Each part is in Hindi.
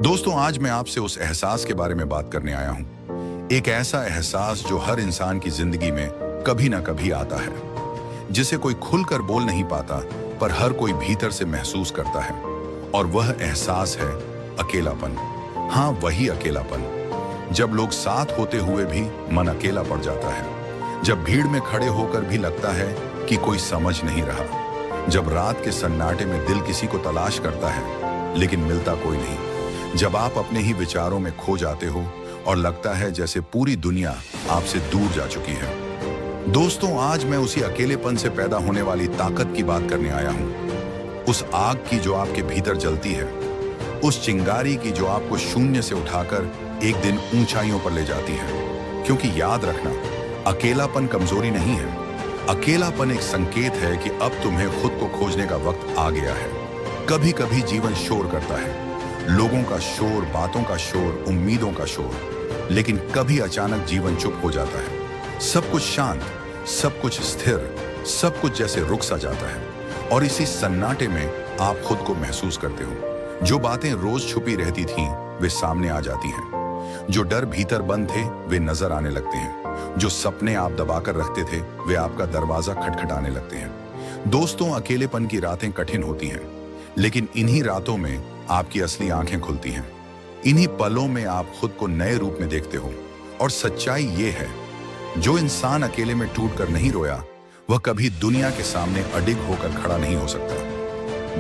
दोस्तों, आज मैं आपसे उस एहसास के बारे में बात करने आया हूं। एक ऐसा एहसास जो हर इंसान की जिंदगी में कभी ना कभी आता है, जिसे कोई खुलकर बोल नहीं पाता, पर हर कोई भीतर से महसूस करता है। और वह एहसास है अकेलापन। हाँ, वही अकेलापन, जब लोग साथ होते हुए भी मन अकेला पड़ जाता है, जब भीड़ में खड़े होकर भी लगता है कि कोई समझ नहीं रहा, जब रात के सन्नाटे में दिल किसी को तलाश करता है लेकिन मिलता कोई नहीं, जब आप अपने ही विचारों में खो जाते हो और लगता है जैसे पूरी दुनिया आपसे दूर जा चुकी है। दोस्तों, आज मैं उसी अकेलेपन से पैदा होने वाली ताकत की बात करने आया हूं। उस आग की जो आपके भीतर जलती है, उस चिंगारी की जो आपको शून्य से उठाकर एक दिन ऊंचाइयों पर ले जाती है। क्योंकि याद रखना, अकेलापन कमजोरी नहीं है। अकेलापन एक संकेत है कि अब तुम्हें खुद को खोजने का वक्त आ गया है। कभी कभी जीवन शोर करता है, लोगों का शोर, बातों का शोर, उम्मीदों का शोर, लेकिन कभी अचानक जीवन चुप हो जाता है। सब कुछ शांत, सब कुछ स्थिर, सब कुछ जैसे रुक सा जाता है। और इसी सन्नाटे में आप खुद को महसूस करते हो। जो बातें रोज छुपी रहती थीं, वे सामने आ जाती हैं। जो डर भीतर बंद थे, वे नजर आने लगते हैं। जो सपने आप दबाकर रखते थे, वे आपका दरवाजा खटखटाने लगते हैं। दोस्तों, अकेलेपन की रातें कठिन होती हैं, लेकिन इन्हीं रातों में आपकी असली आंखें खुलती हैं। इन्हीं पलों में आप खुद को नए रूप में देखते हो। और सच्चाई ये है, जो इंसान अकेले में टूटकर नहीं रोया, वह कभी दुनिया के सामने अडिग होकर खड़ा नहीं हो सकता।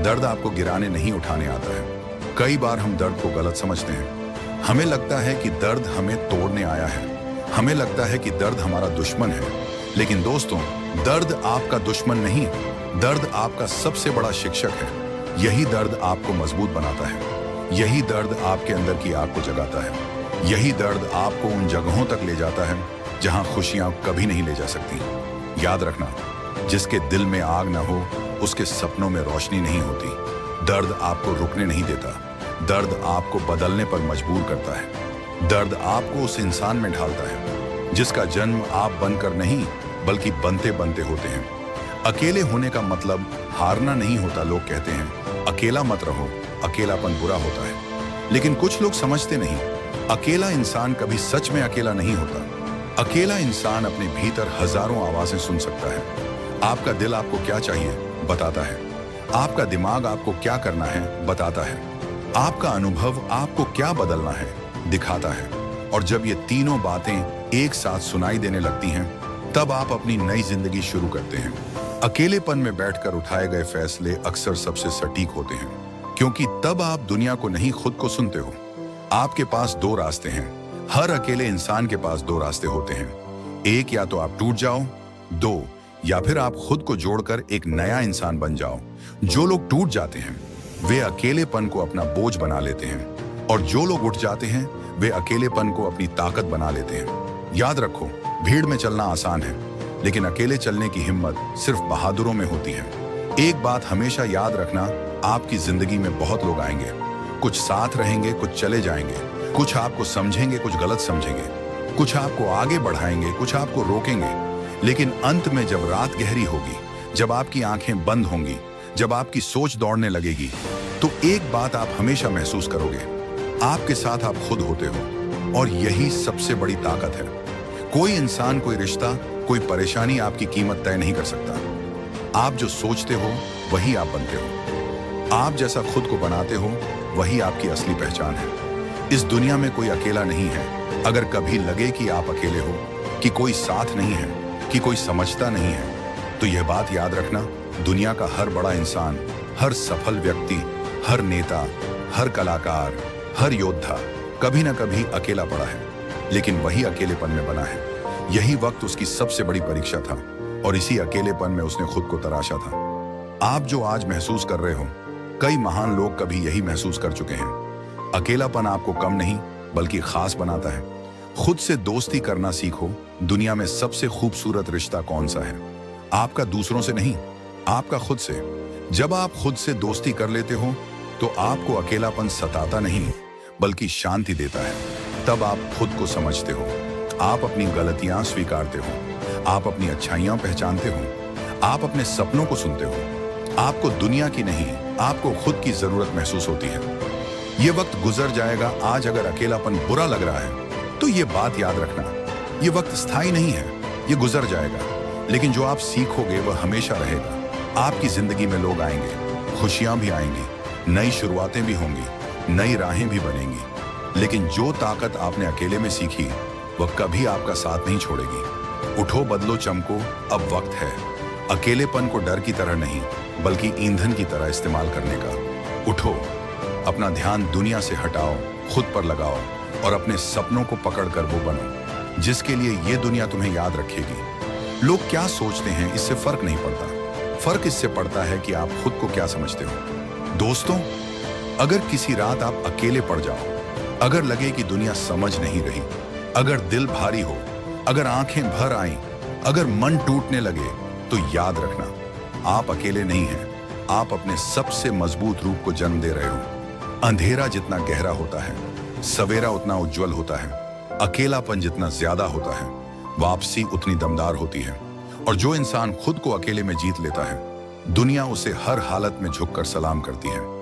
दर्द आपको गिराने नहीं उठाने आता है। कई बार हम दर्द को गलत समझते हैं। हमें लगता है कि दर्द हमें तोड़ने आया है। हमें लगता है कि दर्द हमारा दुश्मन है। लेकिन दोस्तों, दर्द आपका दुश्मन नहीं, दर्द आपका सबसे बड़ा शिक्षक है। यही दर्द आपको मजबूत बनाता है। यही दर्द आपके अंदर की आग को जगाता है। यही दर्द आपको उन जगहों तक ले जाता है जहां खुशियां कभी नहीं ले जा सकती। याद रखना, जिसके दिल में आग ना हो, उसके सपनों में रोशनी नहीं होती। दर्द आपको रुकने नहीं देता। दर्द आपको बदलने पर मजबूर करता है। दर्द आपको उस इंसान में ढालता है जिसका जन्म आप बनकर नहीं, बल्कि बनते बनते होते हैं। अकेले होने का मतलब हारना नहीं होता। लोग कहते हैं अकेला मत रहो, अकेलापन बुरा होता है। लेकिन कुछ लोग समझते नहीं, अकेला इंसान कभी सच में अकेला नहीं होता। अकेला इंसान अपने भीतर हजारों आवाजें सुन सकता है। आपका दिल आपको क्या चाहिए बताता है। आपका दिमाग आपको क्या करना है बताता है। आपका अनुभव आपको क्या बदलना है दिखाता है। और जब ये तीनों बातें एक साथ सुनाई देने लगती हैं, तब आप अपनी नई जिंदगी शुरू करते हैं। अकेलेपन में बैठकर उठाए गए फैसले अक्सर सबसे सटीक होते हैं, क्योंकि तब आप दुनिया को नहीं, खुद को सुनते हो। आपके पास दो रास्ते हैं। हर अकेले इंसान के पास दो रास्ते होते हैं। एक, या तो आप टूट जाओ। दो, या फिर आप खुद को जोड़कर एक नया इंसान बन जाओ। जो लोग टूट जाते हैं, वे अकेलेपन को अपना बोझ बना लेते हैं, और जो लोग उठ जाते हैं, वे अकेलेपन को अपनी ताकत बना लेते हैं। याद रखो, भीड़ में चलना आसान है, लेकिन अकेले चलने की हिम्मत सिर्फ बहादुरों में होती है। एक बात हमेशा याद रखना, आपकी जिंदगी में बहुत लोग आएंगे। कुछ साथ रहेंगे, कुछ चले जाएंगे। कुछ आपको समझेंगे, कुछ गलत समझेंगे। कुछ आपको आगे बढ़ाएंगे, कुछ आपको रोकेंगे। लेकिन अंत में जब रात गहरी होगी, जब आपकी आंखें बंद होंगी, जब आपकी सोच दौड़ने लगेगी, तो एक बात आप हमेशा महसूस करोगे, आपके साथ आप खुद होते हो। और यही सबसे बड़ी ताकत है। कोई इंसान, कोई रिश्ता, कोई परेशानी आपकी कीमत तय नहीं कर सकता। आप जो सोचते हो वही आप बनते हो। आप जैसा खुद को बनाते हो, वही आपकी असली पहचान है। इस दुनिया में कोई अकेला नहीं है। अगर कभी लगे कि आप अकेले हो, कि कोई साथ नहीं है, कि कोई समझता नहीं है, तो यह बात याद रखना, दुनिया का हर बड़ा इंसान, हर सफल व्यक्ति, हर नेता, हर कलाकार, हर योद्धा कभी ना कभी अकेला पड़ा है, लेकिन वही अकेलेपन में बना है। यही वक्त उसकी सबसे बड़ी परीक्षा था, और इसी अकेलेपन में उसने खुद को तराशा था। आप जो आज महसूस कर रहे हो, कई महान लोग कभी यही महसूस कर चुके हैं। अकेलापन आपको कम नहीं, बल्कि खास बनाता है। खुद से दोस्ती करना सीखो। दुनिया में सबसे खूबसूरत रिश्ता कौन सा है? आपका दूसरों से नहीं, आपका खुद से। जब आप खुद से दोस्ती कर लेते हो, तो आपको अकेलापन सताता नहीं, बल्कि शांति देता है। तब आप खुद को समझते हो, आप अपनी गलतियां स्वीकारते हो, आप अपनी अच्छाइयां पहचानते हो, आप अपने सपनों को सुनते हो। आपको दुनिया की नहीं, आपको खुद की जरूरत महसूस होती है। ये वक्त गुजर जाएगा। आज अगर अकेलापन बुरा लग रहा है तो ये बात याद रखना, ये वक्त स्थायी नहीं है, ये गुजर जाएगा। लेकिन जो आप सीखोगे वह हमेशा रहेगा। आपकी जिंदगी में लोग आएंगे, खुशियां भी आएंगी, नई शुरुआतें भी होंगी, नई राहें भी बनेंगी। लेकिन जो ताकत आपने अकेले में सीखी वह कभी आपका साथ नहीं छोड़ेगी। उठो, बदलो, चमको, अब वक्त है अकेलेपन को डर की तरह नहीं बल्कि ईंधन की तरह इस्तेमाल करने का। उठो, अपना ध्यान दुनिया से हटाओ, खुद पर लगाओ और अपने सपनों को पकड़कर वो बनो जिसके लिए ये दुनिया तुम्हें याद रखेगी। लोग क्या सोचते हैं इससे फर्क नहीं पड़ता, फर्क इससे पड़ता है कि आप खुद को क्या समझते हो। दोस्तों, अगर किसी रात आप अकेले पड़ जाओ, अगर लगे कि दुनिया समझ नहीं रही, अगर दिल भारी हो, अगर आंखें भर आईं, अगर मन टूटने लगे, तो याद रखना, आप अकेले नहीं हैं। आप अपने सबसे मजबूत रूप को जन्म दे रहे हो। अंधेरा जितना गहरा होता है, सवेरा उतना उज्जवल होता है। अकेलापन जितना ज्यादा होता है, वापसी उतनी दमदार होती है। और जो इंसान खुद को अकेले में जीत लेता है, दुनिया उसे हर हालत में झुककर सलाम करती है।